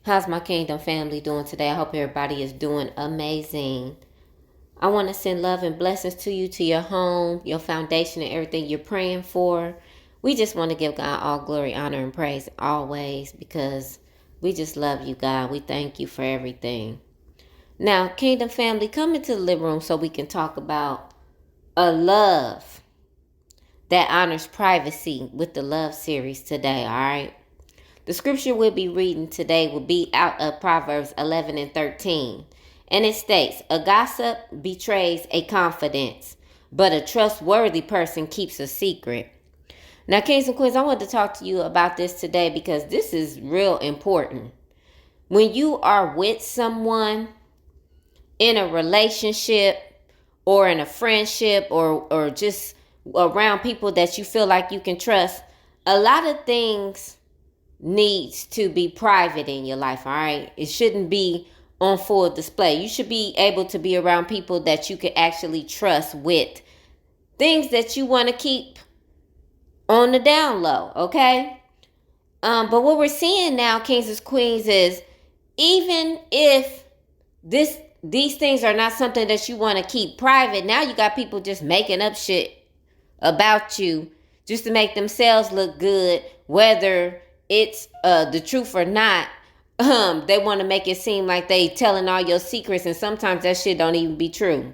How's my kingdom family doing today? I hope everybody is doing amazing. I want to send love and blessings to you, to your home, your foundation, and everything you're praying for. We just want to give God all glory, honor, and praise always because we just love you, God. We thank you for everything. Now, kingdom family, come into the living room so we can talk about a love that honors privacy with the love series today, all right? The scripture we'll be reading today will be out of Proverbs 11 and 13. And it states, a gossip betrays a confidence, but a trustworthy person keeps a secret. Now, kings and queens, I want to talk to you about this today because this is real important. When you are with someone in a relationship or in a friendship or just around people that you feel like you can trust, a lot of things needs to be private in your life, all right? It shouldn't be on full display. You should be able to be around people that you can actually trust with things that you want to keep on the down low, okay? But what we're seeing now, kings and queens, is even if these things are not something that you want to keep private, now you got people just making up shit about you just to make themselves look good, whether it's the truth or not. They want to make it seem like they telling all your secrets, and sometimes that shit don't even be true.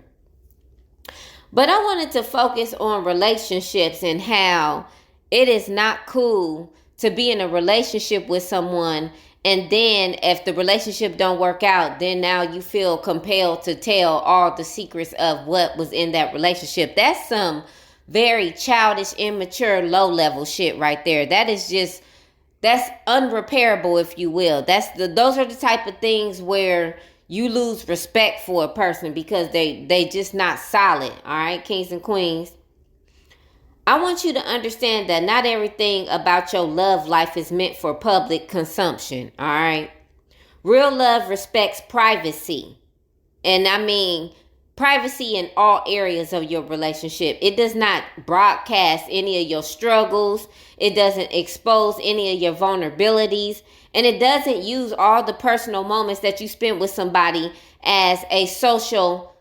But I wanted to focus on relationships and how it is not cool to be in a relationship with someone, and then if the relationship don't work out, then now you feel compelled to tell all the secrets of what was in that relationship. That's some very childish, immature, low-level shit right there. That's unrepairable, if you will. Those are the type of things where you lose respect for a person because they just not solid. All right, kings and queens. I want you to understand that not everything about your love life is meant for public consumption. All right. Real love respects privacy. And I mean privacy in all areas of your relationship. It does not broadcast any of your struggles. It doesn't expose any of your vulnerabilities. And it doesn't use all the personal moments that you spent with somebody as a social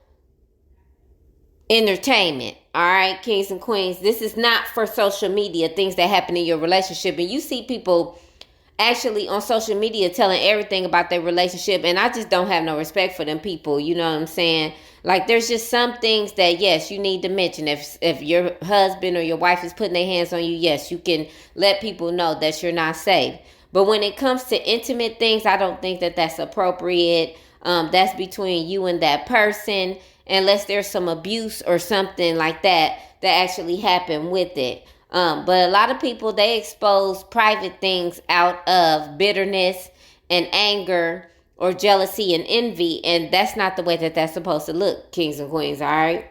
entertainment. All right, kings and queens. This is not for social media, things that happen in your relationship. And you see people actually on social media telling everything about their relationship, and I just don't have no respect for them people. You know what I'm saying? Like, there's just some things that, yes, you need to mention. If your husband or your wife is putting their hands on you, yes, you can let people know that you're not safe. But when it comes to intimate things, I don't think that that's appropriate. That's between you and that person, unless there's some abuse or something like that actually happened with it. But a lot of people, they expose private things out of bitterness and anger or jealousy and envy. And that's not the way that that's supposed to look, kings and queens, all right?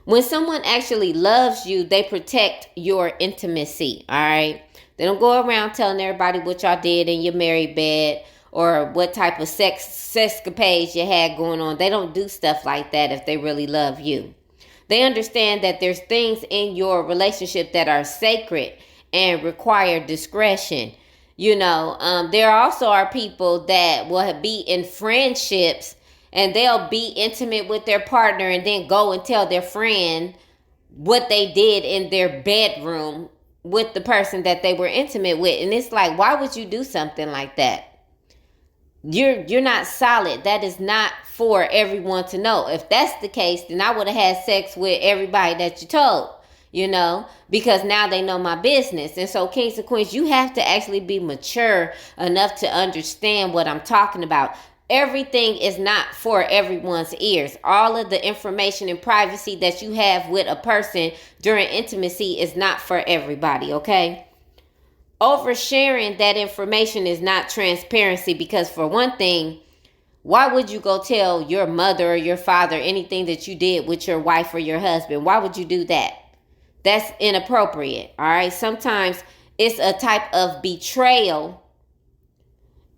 When someone actually loves you, they protect your intimacy, all right? They don't go around telling everybody what y'all did in your married bed or what type of sexcapades you had going on. They don't do stuff like that if they really love you. They understand that there's things in your relationship that are sacred and require discretion. You know, there also are people that will be in friendships and they'll be intimate with their partner and then go and tell their friend what they did in their bedroom with the person that they were intimate with. And it's like, why would you do something like that? You're not solid. That is not for everyone to know. If that's the case, then I would have had sex with everybody that you told, you know, because now they know my business. And so, kings and queens, you have to actually be mature enough to understand what I'm talking about. Everything is not for everyone's ears. All of the information and privacy that you have with a person during intimacy is not for everybody, okay? Oversharing that information is not transparency, because for one thing, why would you go tell your mother or your father anything that you did with your wife or your husband? Why would you do that? That's inappropriate, all right? Sometimes it's a type of betrayal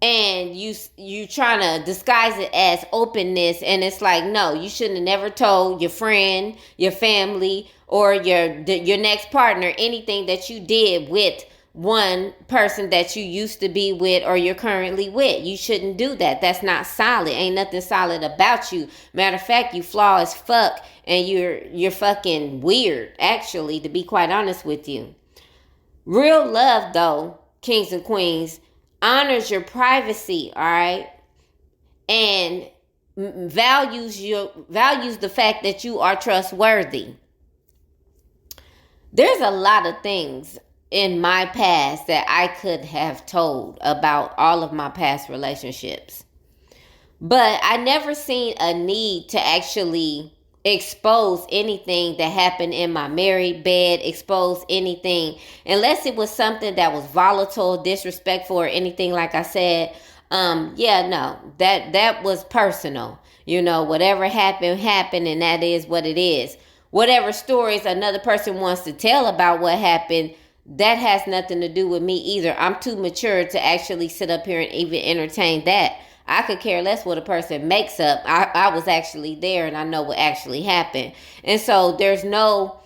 and you trying to disguise it as openness, and it's like, no, you shouldn't have never told your friend, your family, or your next partner anything that you did with one person that you used to be with or you're currently with. You shouldn't do that. That's not solid. Ain't nothing solid about you. Matter of fact, you flaw as fuck, and you're fucking weird, actually, to be quite honest with you. Real love, though, kings and queens, honors your privacy, all right? And values the fact that you are trustworthy. There's a lot of things in my past that I could have told about all of my past relationships. But I never seen a need to actually expose anything that happened in my married bed, expose anything, unless it was something that was volatile, disrespectful, or anything like I said. That was personal. Whatever happened, and that is what it is. Whatever stories another person wants to tell about what happened, that has nothing to do with me either. I'm too mature to actually sit up here and even entertain that. I could care less what a person makes up. I was actually there, and I know what actually happened. And so there's no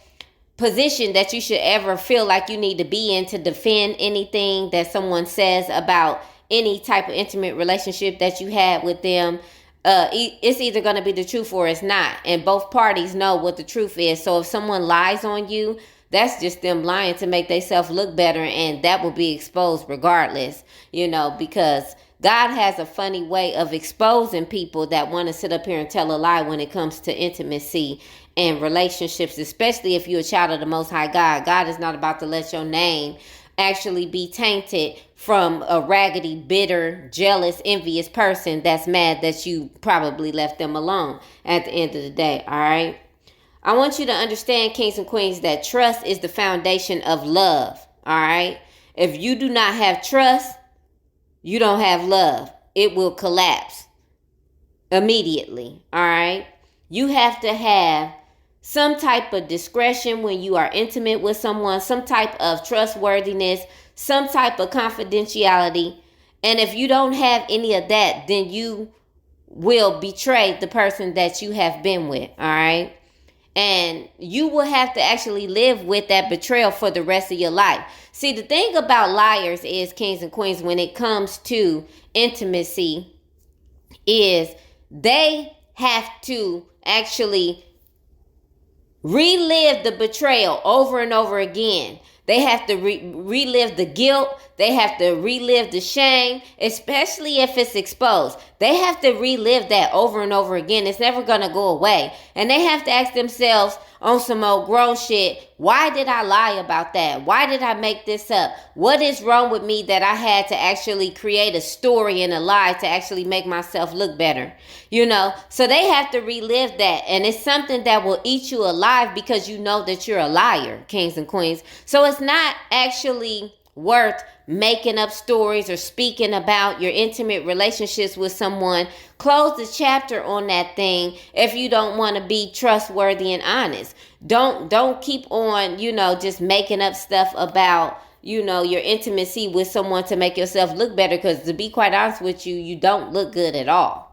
position that you should ever feel like you need to be in to defend anything that someone says about any type of intimate relationship that you had with them. It's either going to be the truth or it's not. And both parties know what the truth is. So if someone lies on you, that's just them lying to make themselves look better, and that will be exposed regardless, because God has a funny way of exposing people that want to sit up here and tell a lie when it comes to intimacy and relationships, especially if you're a child of the Most High God. God is not about to let your name actually be tainted from a raggedy, bitter, jealous, envious person that's mad that you probably left them alone at the end of the day, all right? I want you to understand, kings and queens, that trust is the foundation of love, all right? If you do not have trust, you don't have love. It will collapse immediately, all right? You have to have some type of discretion when you are intimate with someone, some type of trustworthiness, some type of confidentiality. And if you don't have any of that, then you will betray the person that you have been with, all right? And you will have to actually live with that betrayal for the rest of your life. See, the thing about liars is, kings and queens, when it comes to intimacy, is they have to actually relive the betrayal over and over again. They have to relive the guilt. They have to relive the shame, especially if it's exposed. They have to relive that over and over again. It's never going to go away. And they have to ask themselves on some old grown shit, why did I lie about that? Why did I make this up? What is wrong with me that I had to actually create a story and a lie to actually make myself look better? So they have to relive that. And it's something that will eat you alive because you know that you're a liar, kings and queens. So it's not actually worth making up stories or speaking about your intimate relationships with someone. Close the chapter on that thing if you don't want to be trustworthy and honest. Don't keep on, just making up stuff about, your intimacy with someone to make yourself look better, because to be quite honest with you, you don't look good at all.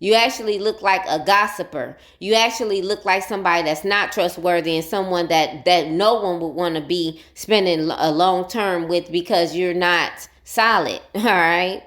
You actually look like a gossiper. You actually look like somebody that's not trustworthy and someone that no one would want to be spending a long term with, because you're not solid. All right,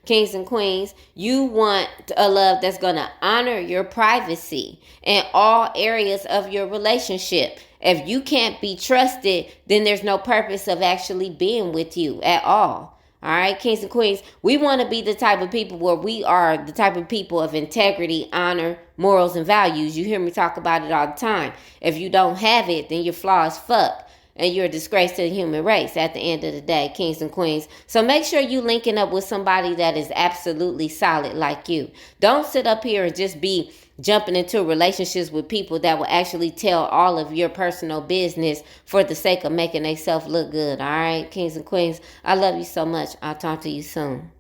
kings and queens, you want a love that's going to honor your privacy in all areas of your relationship. If you can't be trusted, then there's no purpose of actually being with you at all. All right, kings and queens, we want to be the type of people where we are the type of people of integrity, honor, morals, and values. You hear me talk about it all the time. If you don't have it, then you're flawed as fuck, and you're a disgrace to the human race at the end of the day, kings and queens. So make sure you linking up with somebody that is absolutely solid like you. Don't sit up here and just be jumping into relationships with people that will actually tell all of your personal business for the sake of making themselves look good. All right, kings and queens, I love you so much. I'll talk to you soon.